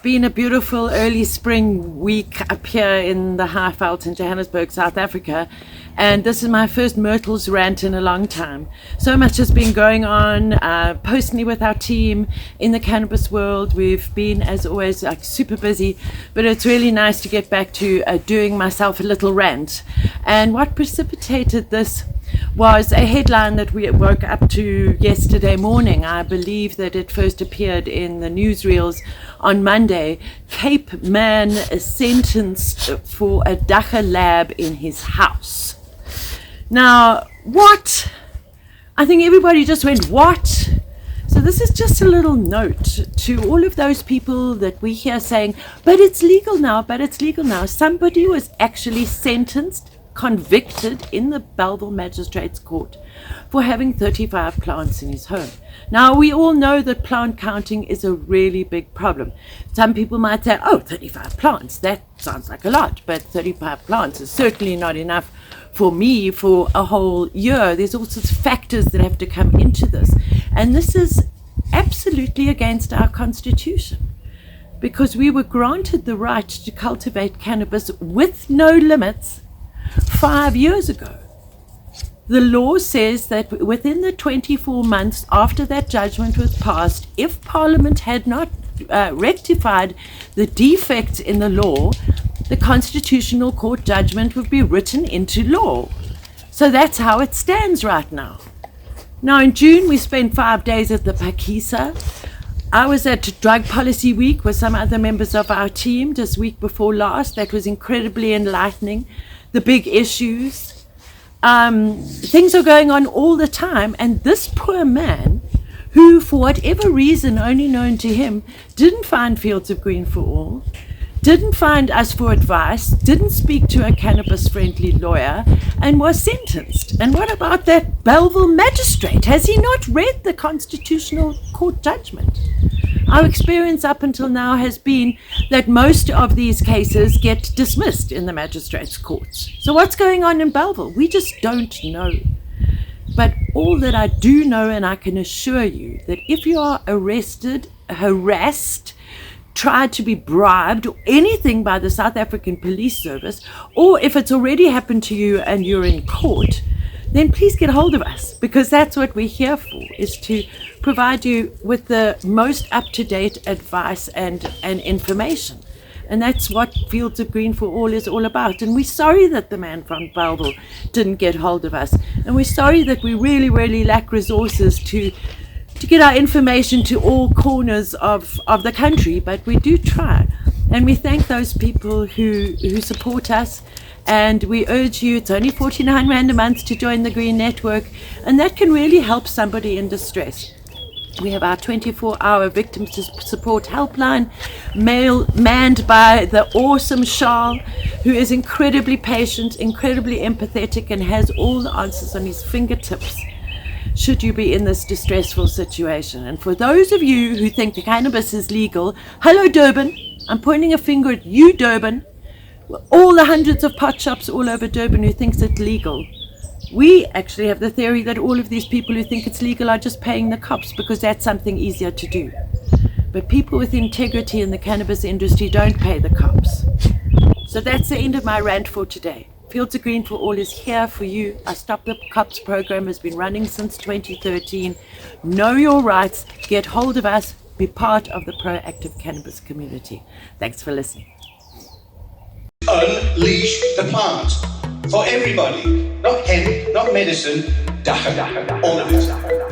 been a beautiful early spring week up here in the Highveld in Johannesburg, South Africa, and this is my first Myrtles Rant in a long time. So much has been going on personally with our team in the cannabis world. We've been, as always, like super busy, but it's really nice to get back to doing myself a little rant. And what precipitated this was a headline that we woke up to yesterday morning. I believe that it first appeared in the newsreels on Monday. Cape man is sentenced for a dacha lab in his house. Now, what? I think everybody just went, what? So this is just a little note to all of those people that we hear saying, but it's legal now, but it's legal now. Somebody was actually sentenced, convicted in the Belville Magistrates Court for having 35 plants in his home. Now, we all know that plant counting is a really big problem. Some people might say, oh, 35 plants, that sounds like a lot, but 35 plants is certainly not enough for me for a whole year. There's all sorts of factors that have to come into this. And this is absolutely against our constitution, because we were granted the right to cultivate cannabis with no limits 5 years ago. The law says that within the 24 months after that judgment was passed, if Parliament had not rectified the defects in the law, the Constitutional Court judgment would be written into law. So that's how it stands right now. Now in June, we spent 5 days at the Pakisa. I was at Drug Policy Week with some other members of our team just week before last. That was incredibly enlightening. The big issues. Things are going on all the time, and this poor man, who for whatever reason only known to him, didn't find Fields of Green for All, didn't find us for advice, didn't speak to a cannabis-friendly lawyer, and was sentenced. And what about that Belville magistrate? Has he not read the Constitutional Court judgment? Our experience up until now has been that most of these cases get dismissed in the magistrates' courts. So what's going on in Belville? We just don't know. But all that I do know, and I can assure you, that if you are arrested, harassed, tried to be bribed or anything by the South African Police Service, or if it's already happened to you and you're in court, then please get hold of us, because that's what we're here for, is to provide you with the most up-to-date advice and information. And that's what Fields of Green for All is all about. And we're sorry that the man from Belville didn't get hold of us. And we're sorry that we really, really lack resources to get our information to all corners of the country, but we do try. And we thank those people who support us. And we urge you, it's only 49 Rand a month to join the Green Network, and that can really help somebody in distress. We have our 24-hour victim support helpline, manned by the awesome Charles, who is incredibly patient, incredibly empathetic, and has all the answers on his fingertips should you be in this distressful situation. And for those of you who think the cannabis is legal, hello Durban, I'm pointing a finger at you, Durban, all the hundreds of pot shops all over Durban who thinks it's legal. We actually have the theory that all of these people who think it's legal are just paying the cops, because that's something easier to do. But people with integrity in the cannabis industry don't pay the cops. So that's the end of my rant for today. Fields of Green for All is here for you. Our Stop the Cops program has been running since 2013. Know your rights, get hold of us, be part of the proactive cannabis community. Thanks for listening. Unleash the plant for everybody. Not hemp, not medicine, dacha, all of it.